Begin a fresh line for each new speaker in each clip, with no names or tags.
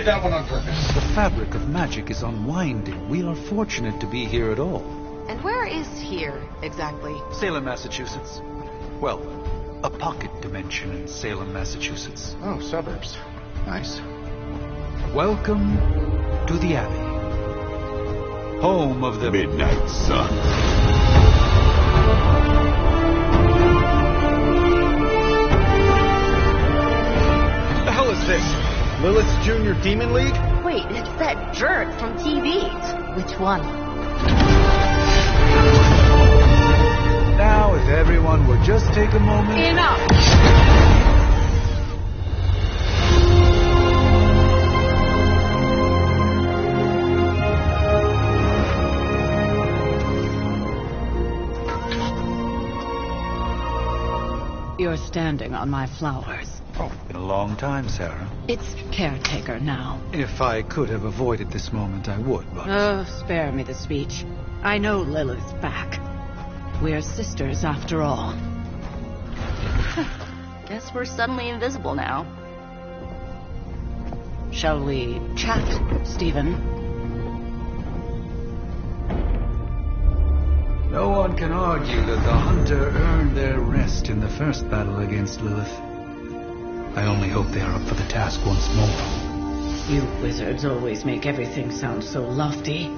did that one on purpose.
The fabric of magic is unwinding. We are fortunate to be here at all.
And where is here, exactly?
Salem, Massachusetts. Well, a pocket dimension in Salem, Massachusetts.
Oh, suburbs. Nice.
Welcome to the Abbey. Home of the
Midnight Sun.
What the hell is this? Lilith's Junior Demon League?
Wait, it's that jerk from TV. Which one?
Now, if everyone would just take a moment...
Enough!
You're standing on my flowers.
Oh, been a long time, Sarah.
It's caretaker now.
If I could have avoided this moment, I would, but...
Oh, spare me the speech. I know Lilith's back. We're sisters after all.
Guess we're suddenly invisible now.
Shall we chat, Stephen?
No one can argue that the Hunter earned their rest in the first battle against Lilith. I only hope they are up for the task once more.
You wizards always make everything sound so lofty.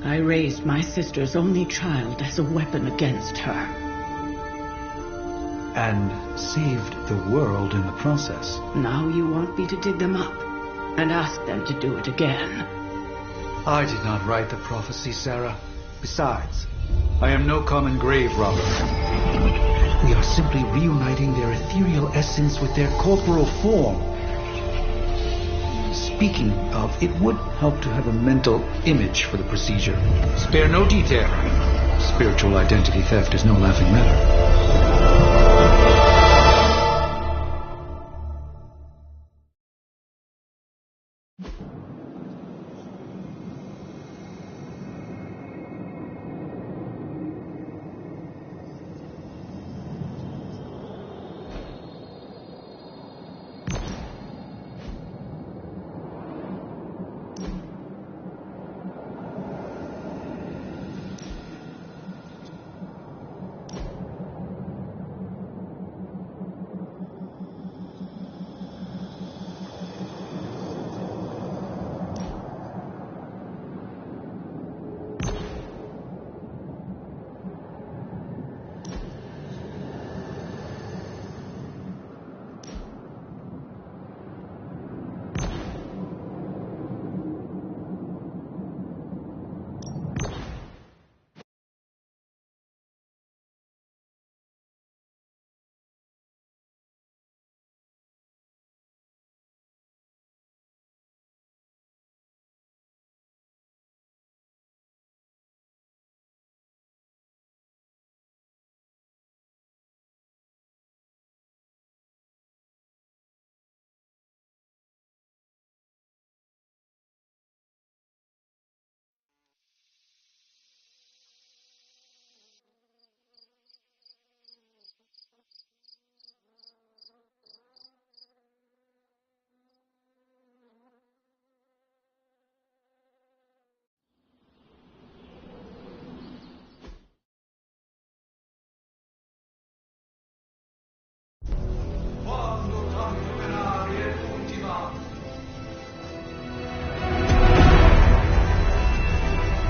I raised my sister's only child as a weapon against her.
And saved the world in the process.
Now you want me to dig them up and ask them to do it again.
I did not write the prophecy, Sarah. Besides, I am no common grave robber. We are simply reuniting their ethereal essence with their corporal form. Speaking of, it would help to have a mental image for the procedure. Spare no detail. Spiritual identity theft is no laughing matter.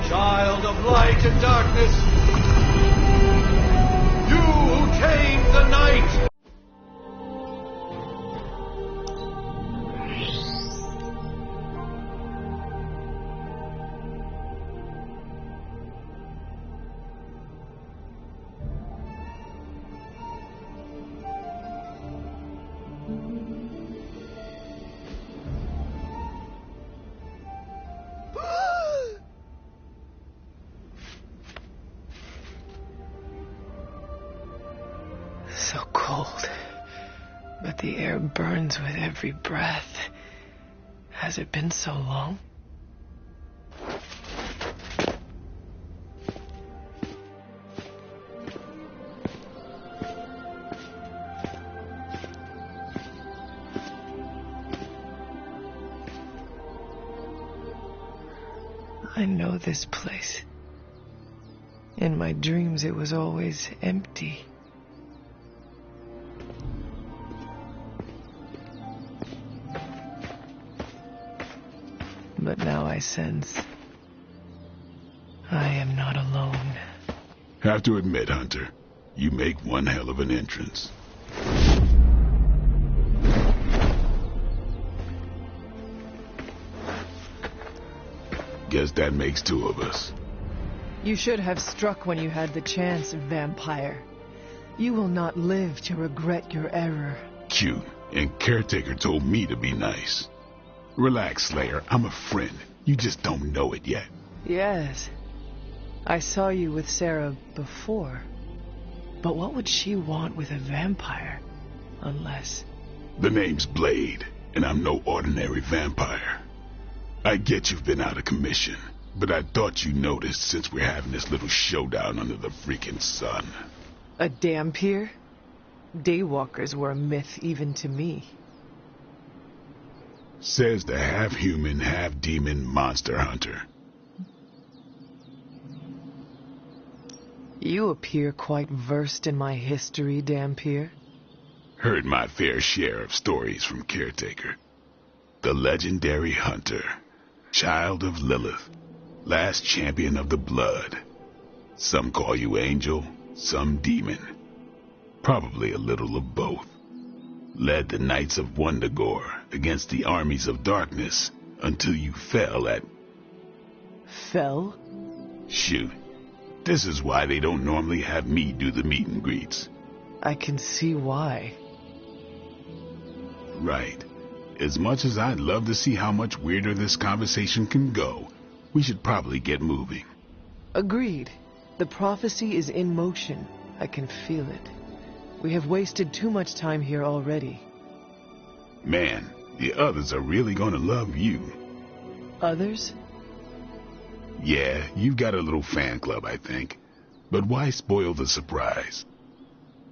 Child of light and darkness, you who tame the night!
So cold, but the air burns with every breath. Has it been so long? I know this place. In my dreams, it was always empty. But now I sense I am not alone.
Have to admit, Hunter, you make one hell of an entrance. Guess that makes two of us.
You should have struck when you had the chance, vampire. You will not live to regret your error.
Cute, and Caretaker told me to be nice. Relax, Slayer. I'm a friend. You just don't know it yet.
Yes. I saw you with Sarah before. But what would she want with a vampire? Unless...
The name's Blade, and I'm no ordinary vampire. I get you've been out of commission, but I thought you noticed since we're having this little showdown under the freaking sun.
A Dhampir? Daywalkers were a myth even to me.
Says the half-human, half-demon monster hunter.
You appear quite versed in my history, Dhampir.
Heard my fair share of stories from Caretaker. The legendary hunter, child of Lilith, last champion of the blood. Some call you angel, some demon. Probably a little of both. Led the Knights of Wundagore against the armies of darkness until you fell at...
Fell?
Shoot. This is why they don't normally have me do the meet and greets.
I can see why.
Right. As much as I'd love to see how much weirder this conversation can go, we should probably get moving.
Agreed. The prophecy is in motion. I can feel it. We have wasted too much time here already.
Man, the others are really gonna love you.
Others?
Yeah, you've got a little fan club, I think. But why spoil the surprise?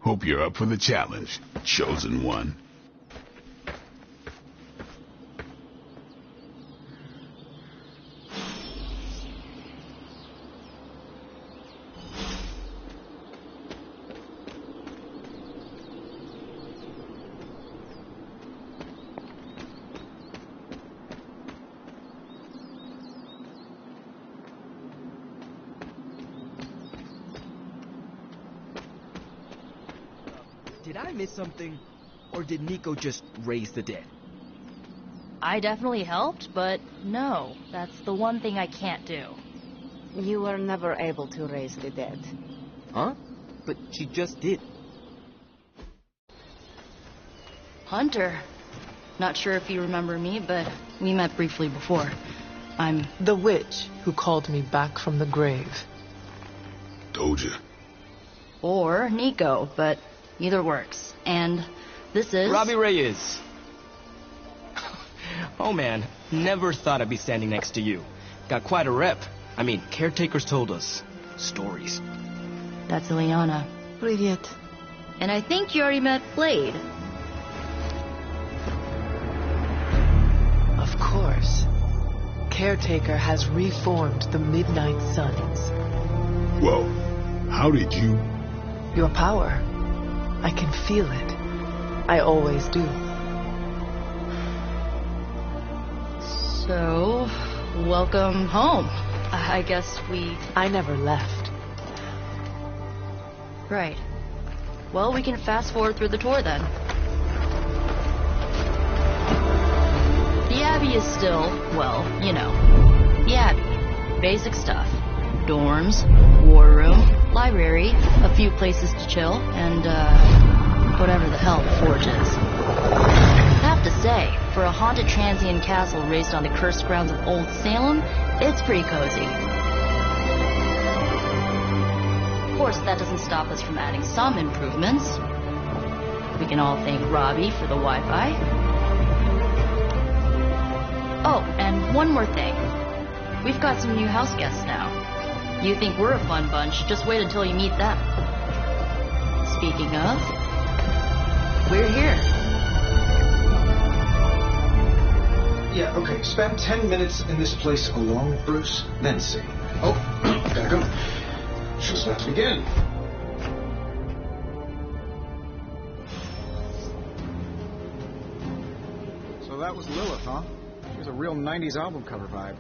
Hope you're up for the challenge, chosen one.
Did I miss something? Or did Nico just raise the dead?
I definitely helped, but no, that's the one thing I can't do.
You were never able to raise the dead.
Huh? But she just did.
Hunter. Not sure if you remember me, but we met briefly before. I'm...
The witch who called me back from the grave.
Told you.
Or Nico, but either works. And this is...
Robbie Reyes. Oh man, never thought I'd be standing next to you. Got quite a rep. I mean, caretakers told us. Stories.
That's Ileana.
Привет.
And I think you already met Blade.
Of course. Caretaker has reformed the Midnight Suns.
Whoa, how did you...
Your power. I can feel it. I always do.
So, welcome home. I guess we...
I never left.
Right. Well, we can fast forward through the tour then. The Abbey is still, well, you know, the Abbey. Basic stuff. Dorms, war room, library, a few places to chill, and, whatever the hell the Forge is. I have to say, for a haunted transient castle raised on the cursed grounds of Old Salem, it's pretty cozy. Of course, that doesn't stop us from adding some improvements. We can all thank Robbie for the Wi-Fi. Oh, and one more thing. We've got some new house guests now. You think we're a fun bunch, just wait until you meet them. Speaking of, we're here.
Yeah, okay. Spend 10 minutes in this place alone, Bruce, then see. Oh, gotta go. Show's about to begin. So that was Lilith, huh? She was a real 90s album cover vibe.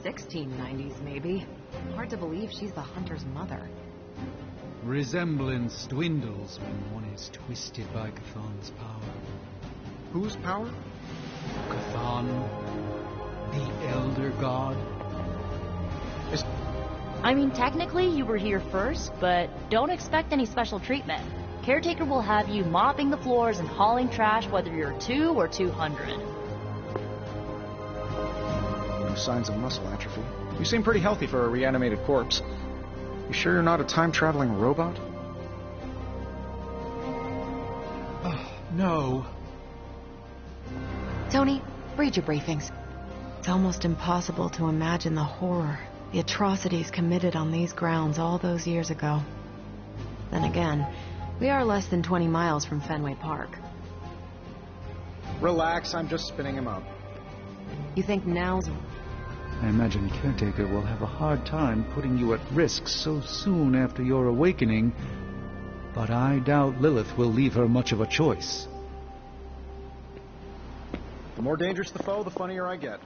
1690s, maybe. Hard to believe she's the Hunter's mother.
Resemblance dwindles when one is twisted by Chthon's power.
Whose power?
Chthon, the Elder God.
I mean, technically you were here first, but don't expect any special treatment. Caretaker will have you mopping the floors and hauling trash whether you're 2 or 200.
No signs of muscle atrophy. You seem pretty healthy for a reanimated corpse. You sure you're not a time-traveling robot?
No.
Tony, read your briefings.
It's almost impossible to imagine the horror, the atrocities committed on these grounds all those years ago. Then again, we are less than 20 miles from Fenway Park.
Relax, I'm just spinning him up.
You think now's...
I imagine Caretaker will have a hard time putting you at risk so soon after your awakening, but I doubt Lilith will leave her much of a choice.
The more dangerous the foe, the funnier I get.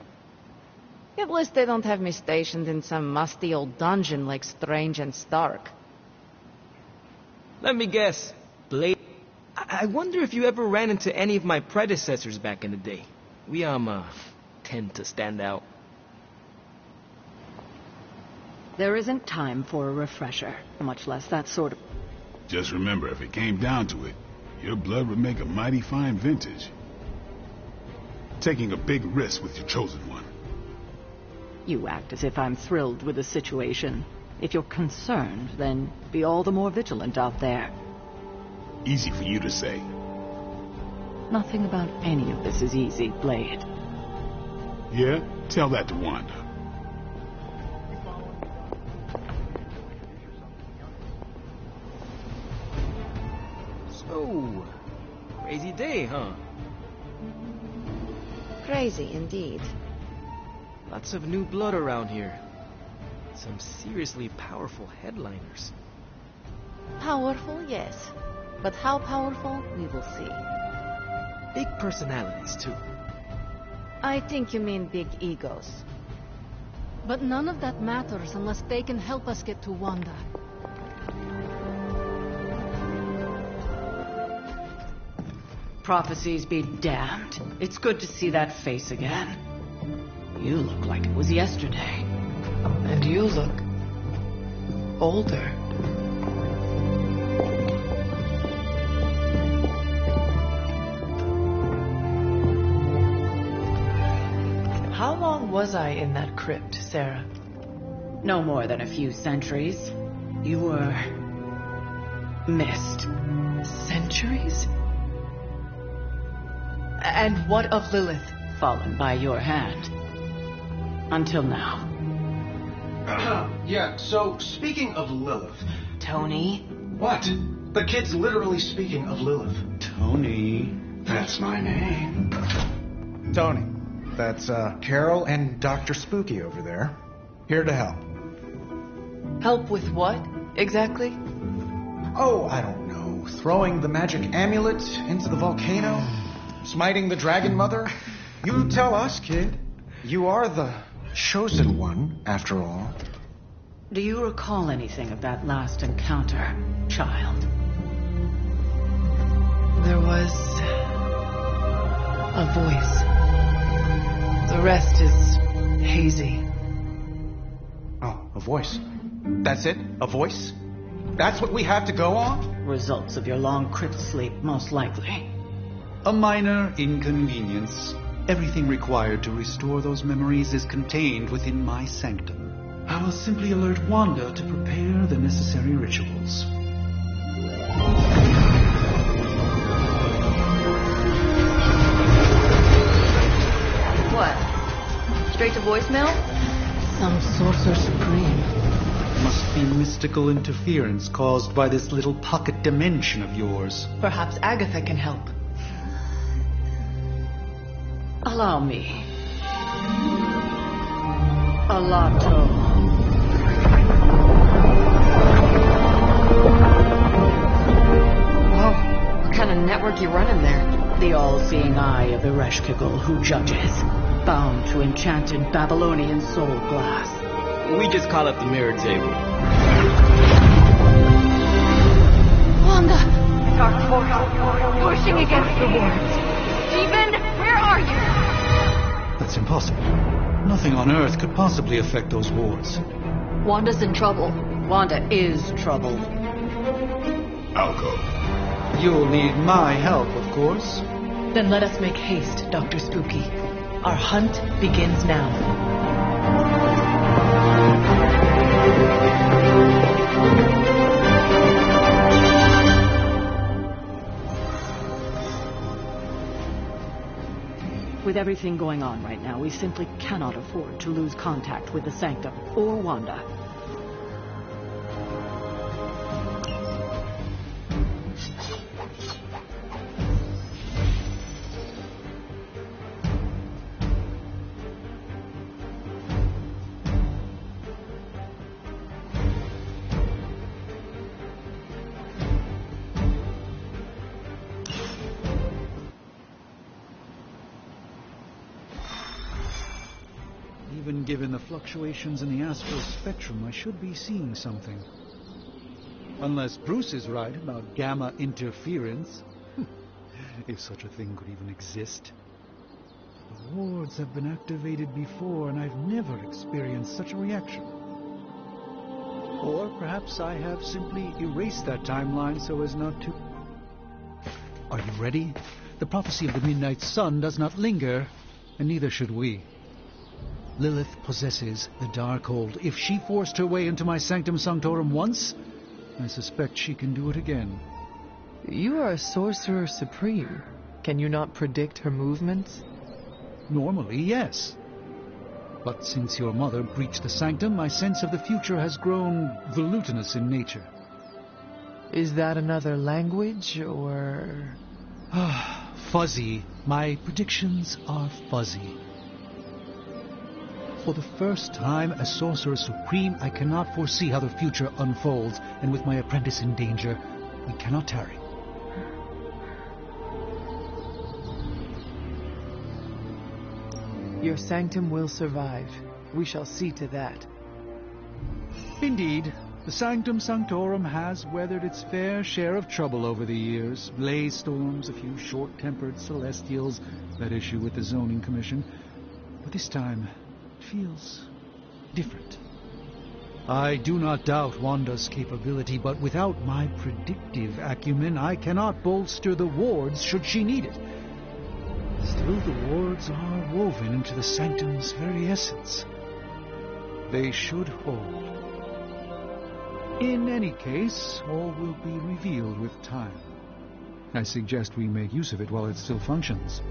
At least they don't have me stationed in some musty old dungeon like Strange and Stark.
Let me guess. Blade. I wonder if you ever ran into any of my predecessors back in the day. We, tend to stand out.
There isn't time for a refresher, much less that sort of...
Just remember, if it came down to it, your blood would make a mighty fine vintage. Taking a big risk with your chosen one.
You act as if I'm thrilled with the situation. If you're concerned, then be all the more vigilant out there.
Easy for you to say.
Nothing about any of this is easy, Blade.
Yeah? Tell that to Wanda.
So, crazy day, huh?
Crazy indeed.
Lots of new blood around here. Some seriously powerful headliners.
Powerful, yes. But how powerful, we will see.
Big personalities, too.
I think you mean big egos.
But none of that matters unless they can help us get to Wanda.
Prophecies be damned. It's good to see that face again. You look like it was yesterday.
And you look older. How long was I in that crypt, Sarah?
No more than a few centuries. You were... missed.
Centuries? And what of Lilith?
Fallen by your hand. Until now.
Yeah, so speaking of Lilith...
Tony?
What? The kid's literally speaking of Lilith.
Tony.
That's my name. Tony. That's, Carol and Dr. Spooky over there. Here to help.
Help with what, exactly?
Oh, I don't know. Throwing the magic amulet into the volcano? Smiting the Dragon Mother? You tell us, kid. You are the chosen one, after all.
Do you recall anything of that last encounter, child?
There was... a voice. The rest is hazy.
Oh, a voice. That's it? A voice? That's what we have to go on?
Results of your long crypt sleep, most likely.
A minor inconvenience. Everything required to restore those memories is contained within my sanctum. I will simply alert Wanda to prepare the necessary rituals.
What? Straight to voicemail?
Some sorcerer supreme.
Must be mystical interference caused by this little pocket dimension of yours.
Perhaps Agatha can help.
Allow me. Alato.
Whoa, what kind of network you running there?
The all-seeing eye of Ereshkigal who judges, bound to enchanted Babylonian soul glass.
We just call it the mirror table.
Wanda! Dark portal, pushing against the wards. Steven, where are you?
That's impossible. Nothing on Earth could possibly affect those wards.
Wanda's in trouble.
Wanda is troubled.
I'll go.
You'll need my help, of course.
Then let us make haste, Dr. Spooky. Our hunt begins now.
With everything going on right now, we simply cannot afford to lose contact with the Sanctum or Wanda.
Even given the fluctuations in the astral spectrum, I should be seeing something. Unless Bruce is right about gamma interference. If such a thing could even exist. The wards have been activated before, and I've never experienced such a reaction. Or perhaps I have simply erased that timeline so as not to... Are you ready? The prophecy of the Midnight Sun does not linger, and neither should we. Lilith possesses the Darkhold. If she forced her way into my Sanctum Sanctorum once, I suspect she can do it again.
You are a sorcerer supreme. Can you not predict her movements?
Normally, yes. But since your mother breached the Sanctum, my sense of the future has grown volutinous in nature.
Is that another language, or...?
Fuzzy. My predictions are fuzzy. For the first time as Sorcerer Supreme, I cannot foresee how the future unfolds, and with my apprentice in danger, we cannot tarry.
Your sanctum will survive. We shall see to that.
Indeed, the Sanctum Sanctorum has weathered its fair share of trouble over the years. Blaze storms, a few short-tempered celestials that issue with the Zoning Commission. But this time... feels different. I do not doubt Wanda's capability, but without my predictive acumen, I cannot bolster the wards should she need it. Still, the wards are woven into the Sanctum's very essence. They should hold. In any case, all will be revealed with time. I suggest we make use of it while it still functions.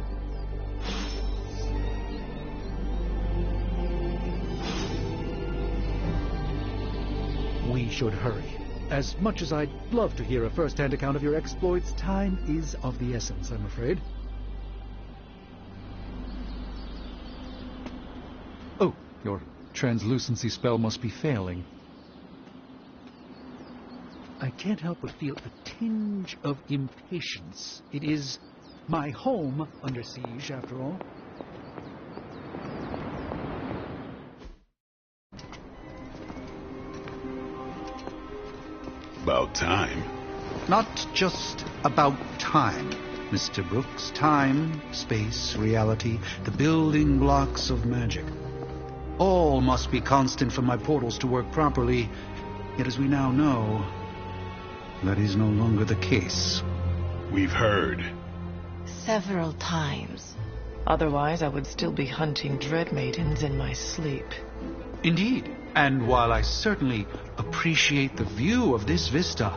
We should hurry. As much as I'd love to hear a first-hand account of your exploits, time is of the essence, I'm afraid. Oh, your translucency spell must be failing. I can't help but feel a tinge of impatience. It is my home under siege, after all.
About time.
Not just about time, Mr. Brooks. Time, space, reality, the building blocks of magic. All must be constant for my portals to work properly. Yet as we now know, that is no longer the case.
We've heard.
Several times.
Otherwise, I would still be hunting Dread Maidens in my sleep.
Indeed. And while I certainly appreciate the view of this vista,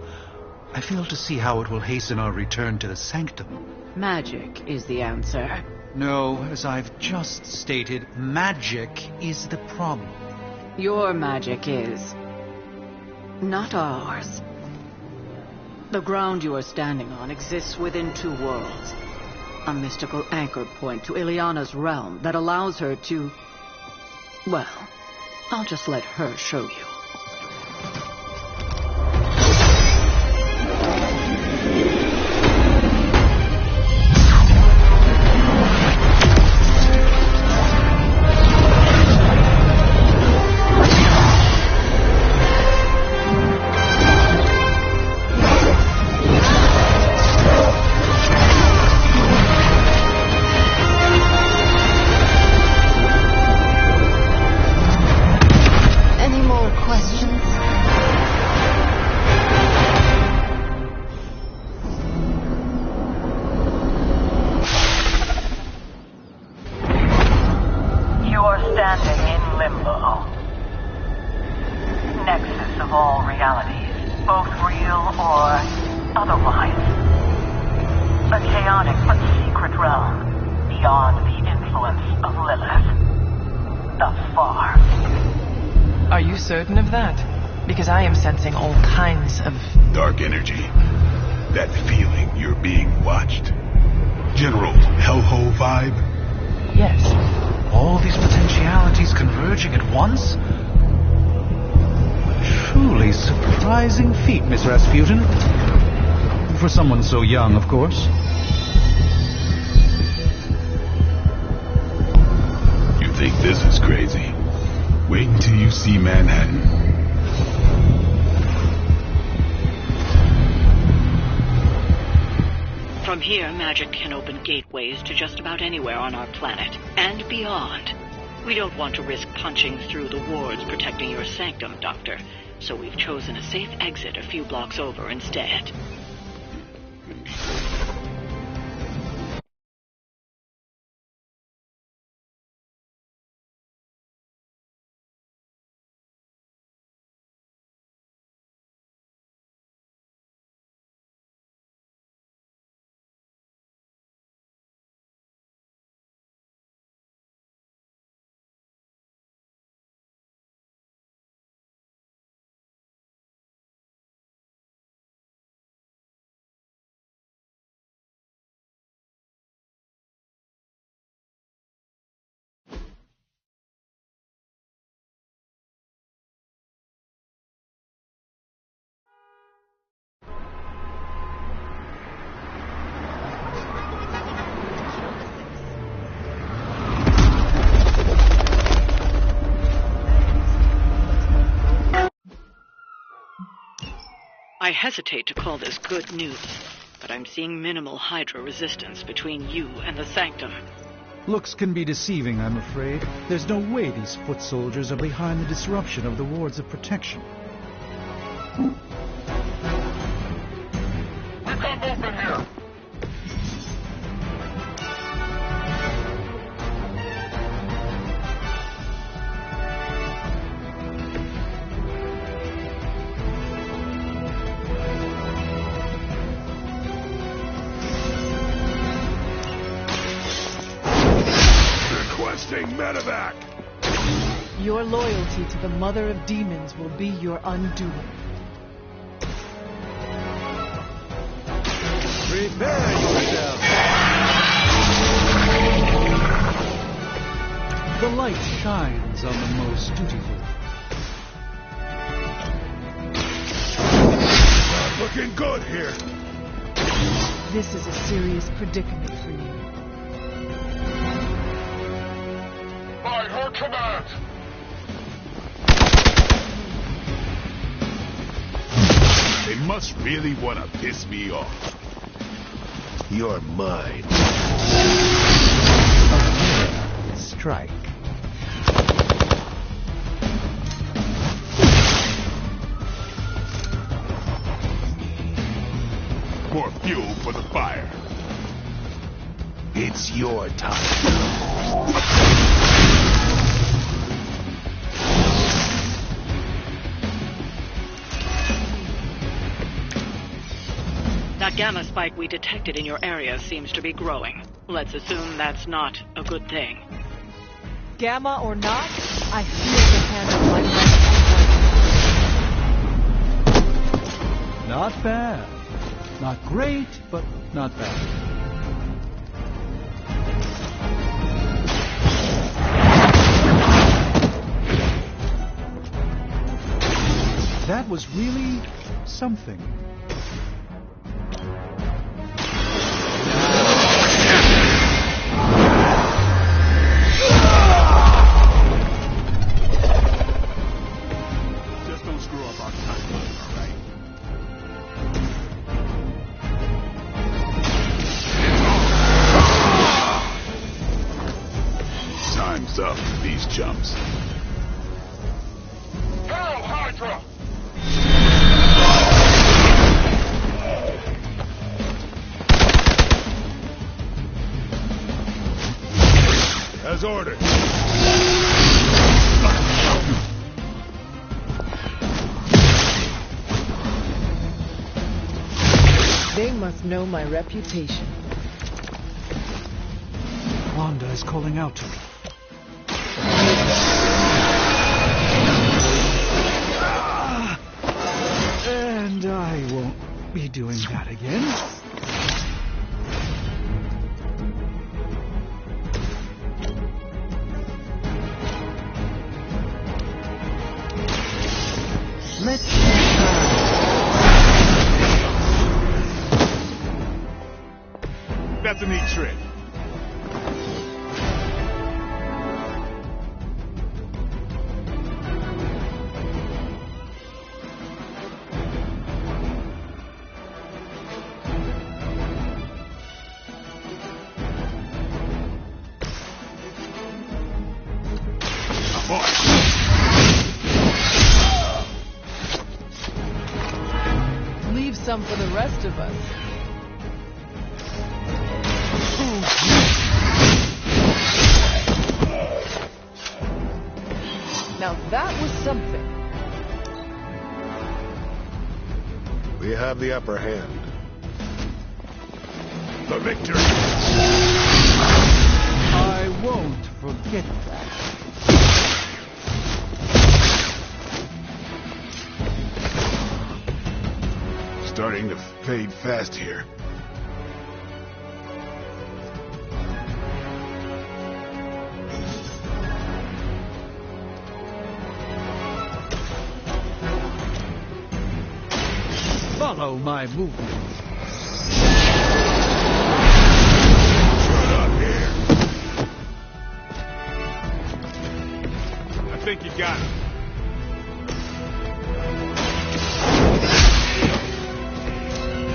I fail to see how it will hasten our return to the Sanctum.
Magic is the answer.
No, as I've just stated, magic is the problem.
Your magic is. Not ours. The ground you are standing on exists within two worlds. A mystical anchor point to Ileana's realm that allows her to... Well, I'll just let her show you.
Certain of that? Because I am sensing all kinds of...
dark energy. That feeling you're being watched. General hellhole vibe?
Yes.
All these potentialities converging at once? Truly surprising feat, Miss Rasputin. For someone so young, of course.
You think this is crazy? Wait until you see Manhattan.
From here, magic can open gateways to just about anywhere on our planet, and beyond. We don't want to risk punching through the wards protecting your sanctum, Doctor, so we've chosen a safe exit a few blocks over instead. I hesitate to call this good news, but I'm seeing minimal Hydra resistance between you and the Sanctum.
Looks can be deceiving, I'm afraid. There's no way these foot soldiers are behind the disruption of the wards of protection.
Become open here!
Medevac!
Your loyalty to the Mother of Demons will be your undoing.
Prepare yourself! The light shines on the most dutiful.
Not looking good here.
This is a serious predicament for you.
By her command!
They must really want to piss me off. You're mine.
Strike.
More fuel for the fire. It's your time.
That gamma spike we detected in your area seems to be growing. Let's assume that's not a good thing.
Gamma or not, I feel the hand of my life.
Not bad. Not great, but not bad. That was really something.
Just don't screw up our timeline, all right? Time's up for these chumps.
Hail Hydra!
As ordered.
They must know my reputation.
Wanda is calling out to me. And I won't be doing that again.
Let's
That's a neat trick.
leave some for the rest of us. Now that was something.
We have the upper hand.
The victory!
I won't forget that.
Starting to fade fast here.
Follow my movement.
Shut up here. I think you got it.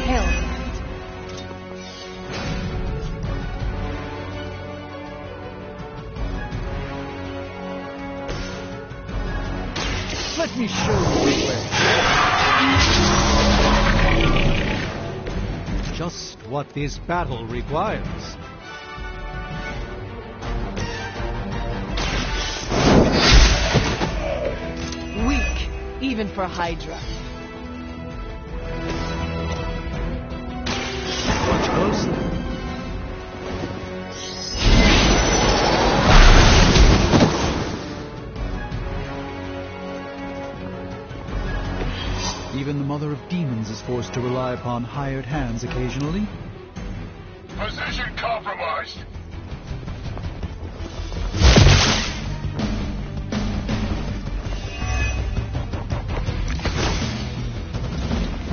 Hell.
Let me show you the way. Just what this battle requires.
Weak, even for Hydra.
Watch closely. Even the Mother of Demons is forced to rely upon hired hands occasionally.
Position compromised.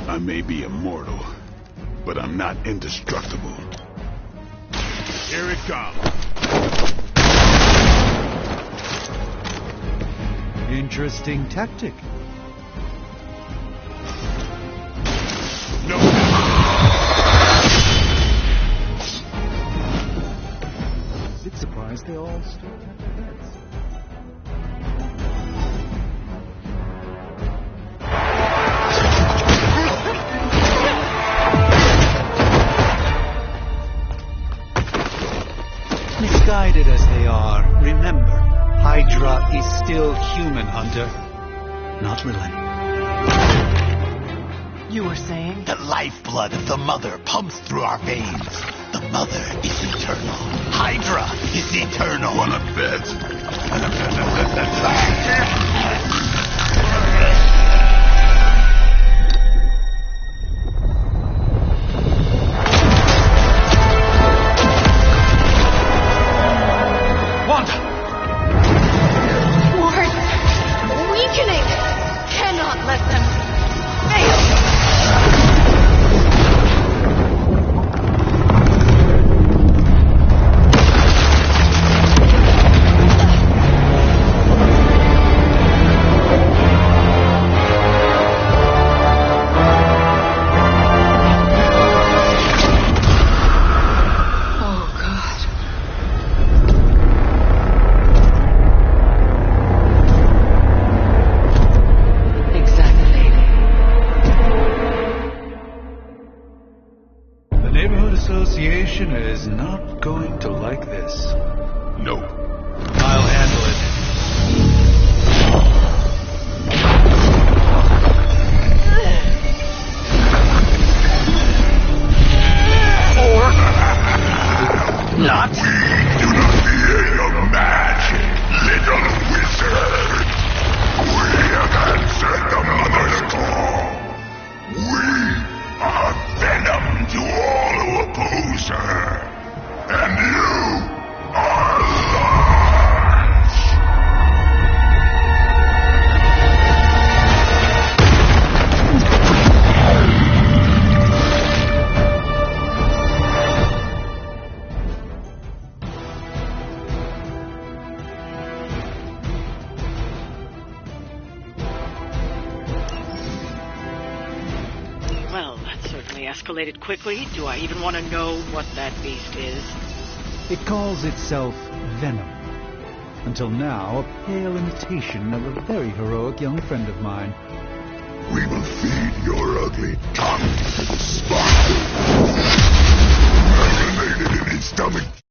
I may be immortal, but I'm not indestructible. Here it comes.
Interesting tactic.
No.
Bit surprised they all still have their heads. Misguided as they are, remember, Hydra is still human, Hunter. Not relenting.
You were saying?
The lifeblood of the Mother pumps through our veins. The Mother is eternal. Hydra is eternal.
Wanna bet?
Wanda!
Ward! Weakening! Cannot let them
neighborhood association is not going to like this.
No.
I'll handle it.
Not.
We do not fear your magic, little wizard. We have answered the Mother's call. We are venom to all who oppose her. And you are large.
Well, that certainly escalated quickly. Do I even want to know what that beast is?
It calls itself Venom. Until now, a pale imitation of a very heroic young friend of mine.
We will feed your ugly tongue. Spot. Marinated in its stomach.